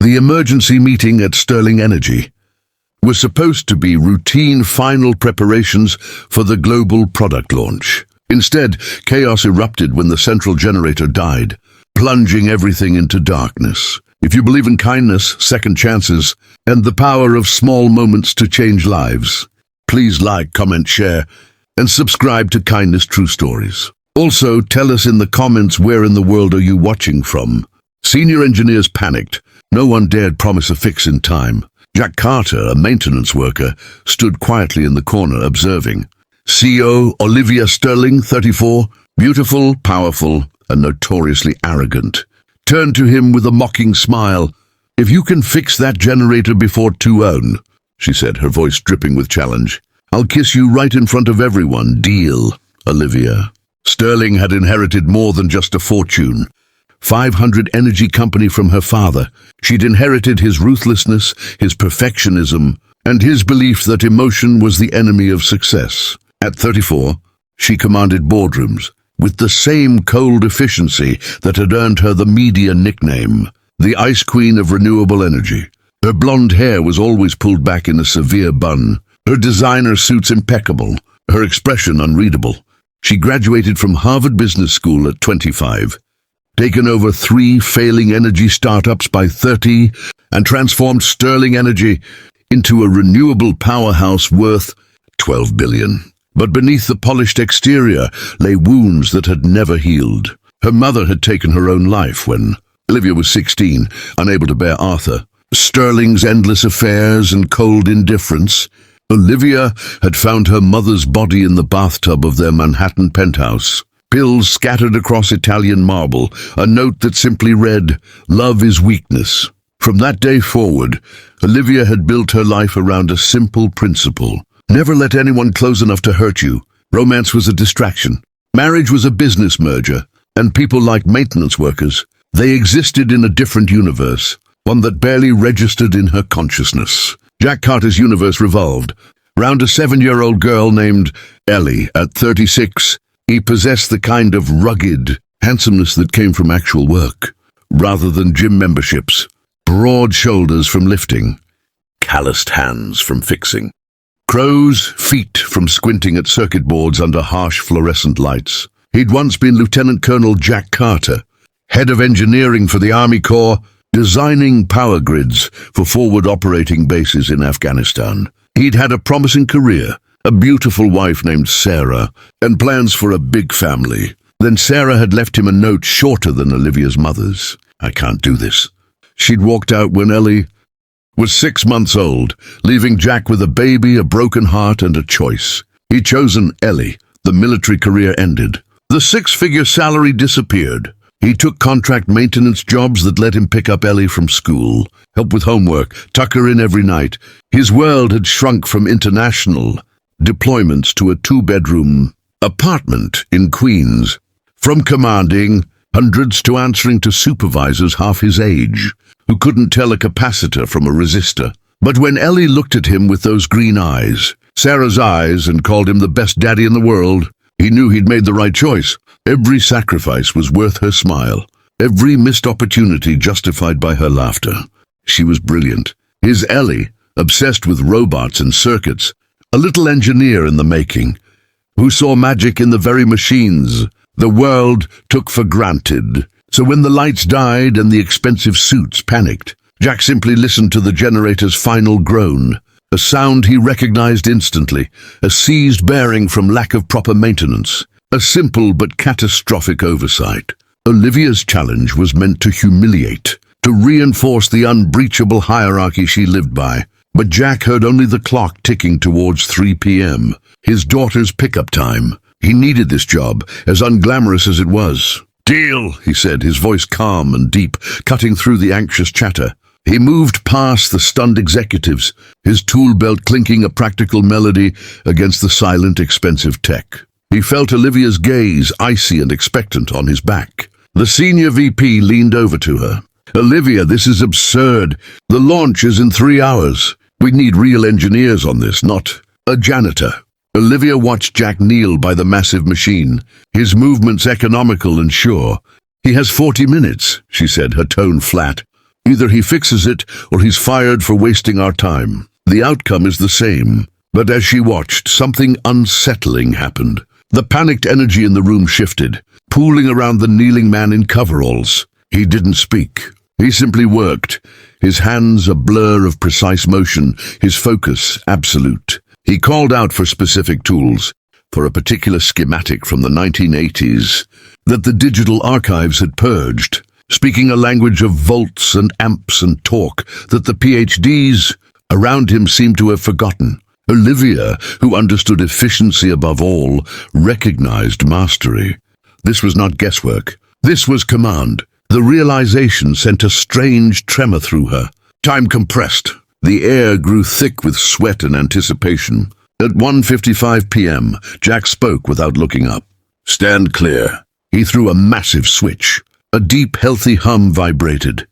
The emergency meeting at Sterling Energy was supposed to be routine final preparations for the global product launch. Instead, chaos erupted when the central generator died, plunging everything into darkness. If you believe in kindness, second chances, and the power of small moments to change lives, please like, comment, share, and subscribe to Kindness True Stories. Also, tell us in the comments where in the world are you watching from. Senior engineers panicked. No one dared promise a fix in time. Jack Carter, a maintenance worker, stood quietly in the corner observing. CEO Olivia Sterling, 34, beautiful, powerful, and notoriously arrogant, turned to him with a mocking smile. "If you can fix that generator before 2 she said, her voice dripping with challenge, "I'll kiss you right in front of everyone. Deal, Olivia." Sterling had inherited more than just a fortune. 500 energy company from her father. She'd inherited his ruthlessness, his perfectionism, and his belief that emotion was the enemy of success. At 34, she commanded boardrooms with the same cold efficiency that had earned her the media nickname, the Ice Queen of renewable energy. Her blonde hair was always pulled back in a severe bun, her designer suits impeccable, her expression unreadable. She graduated from Harvard Business School at 25, taken over 3 failing energy startups by 30, and transformed Sterling Energy into a renewable powerhouse worth $12 billion. But beneath the polished exterior lay wounds that had never healed. Her mother had taken her own life when Olivia was 16, unable to bear Arthur. Sterling's endless affairs and cold indifference. Olivia had found her mother's body in the bathtub of their Manhattan penthouse. Pills scattered across Italian marble, a note that simply read, "Love is weakness." From that day forward, Olivia had built her life around a simple principle. Never let anyone close enough to hurt you. Romance was a distraction. Marriage was a business merger. And people like maintenance workers, they existed in a different universe, one that barely registered in her consciousness. Jack Carter's universe revolved round a 7-year-old girl named Ellie. At 36, he possessed the kind of rugged handsomeness that came from actual work, rather than gym memberships. Broad shoulders from lifting, calloused hands from fixing. Crow's feet from squinting at circuit boards under harsh fluorescent lights. He'd once been Lieutenant Colonel Jack Carter, head of engineering for the Army Corps, designing power grids for forward operating bases in Afghanistan. He'd had a promising career, a beautiful wife named Sarah, and plans for a big family. Then Sarah had left him a note shorter than Olivia's mother's. "I can't do this." She'd walked out when Ellie was 6 months old, leaving Jack with a baby, a broken heart, and a choice. He'd chosen Ellie. The military career ended. The 6-figure salary disappeared. He took contract maintenance jobs that let him pick up Ellie from school, help with homework, tuck her in every night. His world had shrunk from international deployments to a 2-bedroom apartment in Queens. From commanding hundreds to answering to supervisors half his age, who couldn't tell a capacitor from a resistor. But when Ellie looked at him with those green eyes, Sarah's eyes, and called him the best daddy in the world, he knew he'd made the right choice. Every sacrifice was worth her smile, every missed opportunity justified by her laughter. She was brilliant. His Ellie, obsessed with robots and circuits, a little engineer in the making, who saw magic in the very machines the world took for granted. So when the lights died and the expensive suits panicked, Jack simply listened to the generator's final groan, a sound he recognized instantly, a seized bearing from lack of proper maintenance, a simple but catastrophic oversight. Olivia's challenge was meant to humiliate, to reinforce the unbreachable hierarchy she lived by. But Jack heard only the clock ticking towards 3 p.m., his daughter's pickup time. He needed this job, as unglamorous as it was. "Deal," he said, his voice calm and deep, cutting through the anxious chatter. He moved past the stunned executives, his tool belt clinking a practical melody against the silent, expensive tech. He felt Olivia's gaze, icy and expectant, on his back. The senior VP leaned over to her. "Olivia, this is absurd. The launch is in 3 hours. We need real engineers on this, not a janitor." Olivia watched Jack kneel by the massive machine, his movements economical and sure. "He has 40 minutes, she said, her tone flat. Either he fixes it, or he's fired for wasting our time. The outcome is the same. But as she watched, something unsettling happened. The panicked energy in the room shifted, pooling around the kneeling man in coveralls. He didn't speak. He simply worked, his hands a blur of precise motion, his focus absolute. He called out for specific tools, for a particular schematic from the 1980s that the digital archives had purged, speaking a language of volts and amps and torque that the PhDs around him seemed to have forgotten. Olivia, who understood efficiency above all, recognized mastery. This was not guesswork. This was command. The realization sent a strange tremor through her. Time compressed. The air grew thick with sweat and anticipation. At 1:55 p.m., Jack spoke without looking up. "Stand clear." He threw a massive switch. A deep, healthy hum vibrated.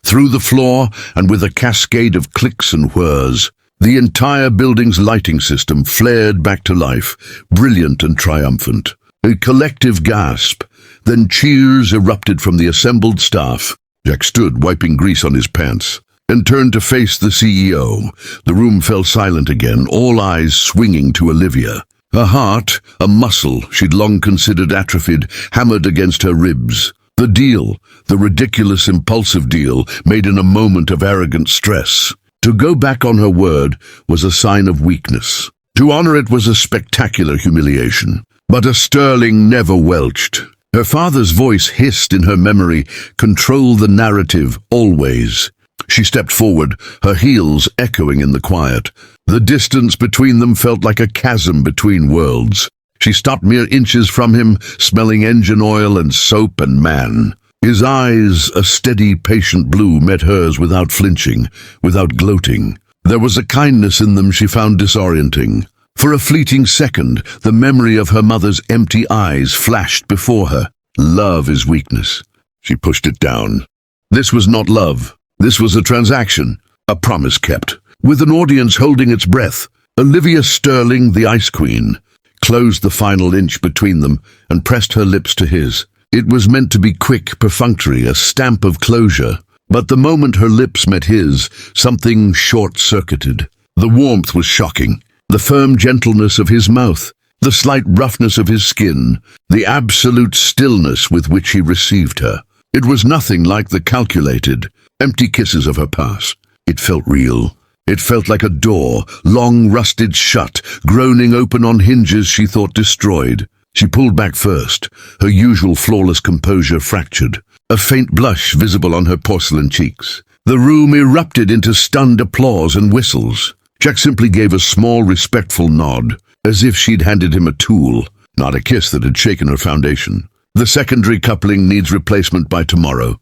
Through the floor, and with a cascade of clicks and whirs, the entire building's lighting system flared back to life, brilliant and triumphant. A collective gasp, then cheers erupted from the assembled staff. Jack stood, wiping grease on his pants, and turned to face the CEO. The room fell silent again, all eyes swinging to Olivia. Her heart, a muscle she'd long considered atrophied, hammered against her ribs. The deal, the ridiculous impulsive deal, made in a moment of arrogant stress. To go back on her word was a sign of weakness. To honor it was a spectacular humiliation. But a Sterling never welched. Her father's voice hissed in her memory, "Control the narrative, always." She stepped forward, her heels echoing in the quiet. The distance between them felt like a chasm between worlds. She stopped mere inches from him, smelling engine oil and soap and man. His eyes, a steady, patient blue, met hers without flinching, without gloating. There was a kindness in them she found disorienting. For a fleeting second, the memory of her mother's empty eyes flashed before her. Love is weakness. She pushed it down. This was not love. This was a transaction, a promise kept. With an audience holding its breath, Olivia Sterling, the Ice Queen, closed the final inch between them and pressed her lips to his. It was meant to be quick, perfunctory, a stamp of closure. But the moment her lips met his, something short-circuited. The warmth was shocking. The firm gentleness of his mouth, the slight roughness of his skin, the absolute stillness with which he received her. It was nothing like the calculated, empty kisses of her past. It felt real. It felt like a door, long rusted shut, groaning open on hinges she thought destroyed. She pulled back first, her usual flawless composure fractured, a faint blush visible on her porcelain cheeks. The room erupted into stunned applause and whistles. Jack simply gave a small, respectful nod, as if she'd handed him a tool, not a kiss that had shaken her foundation. The secondary coupling needs replacement by tomorrow,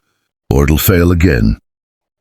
or it'll fail again,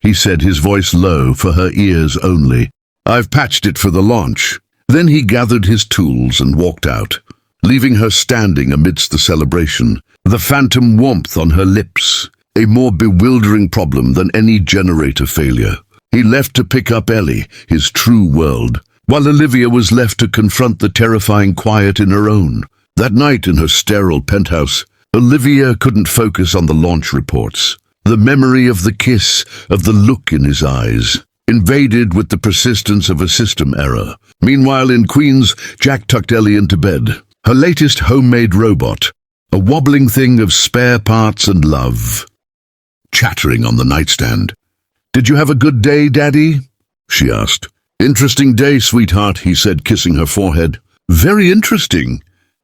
he said, his voice low, for her ears only. I've patched it for the launch. Then he gathered his tools and walked out, leaving her standing amidst the celebration, the phantom warmth on her lips, a more bewildering problem than any generator failure. He left to pick up Ellie, his true world, while Olivia was left to confront the terrifying quiet in her own. That night in her sterile penthouse, Olivia couldn't focus on the launch reports. The memory of the kiss, of the look in his eyes, invaded with the persistence of a system error. Meanwhile in Queens, Jack tucked Ellie into bed. Her latest homemade robot, a wobbling thing of spare parts and love, chattering on the nightstand. "Did you have a good day, Daddy?" she asked. "Interesting day, sweetheart," he said, kissing her forehead. "Very interesting."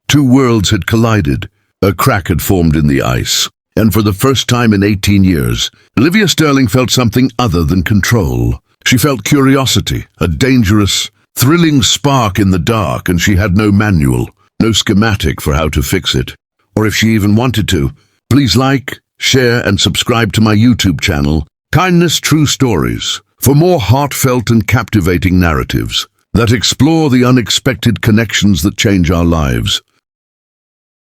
Two worlds had collided. A crack had formed in the ice. And for the first time in 18 years, Olivia Sterling felt something other than control. She felt curiosity, a dangerous, thrilling spark in the dark, and she had no manual, no schematic for how to fix it. Or if she even wanted to. Please like, share, and subscribe to my YouTube channel, Kindness True Stories, for more heartfelt and captivating narratives that explore the unexpected connections that change our lives.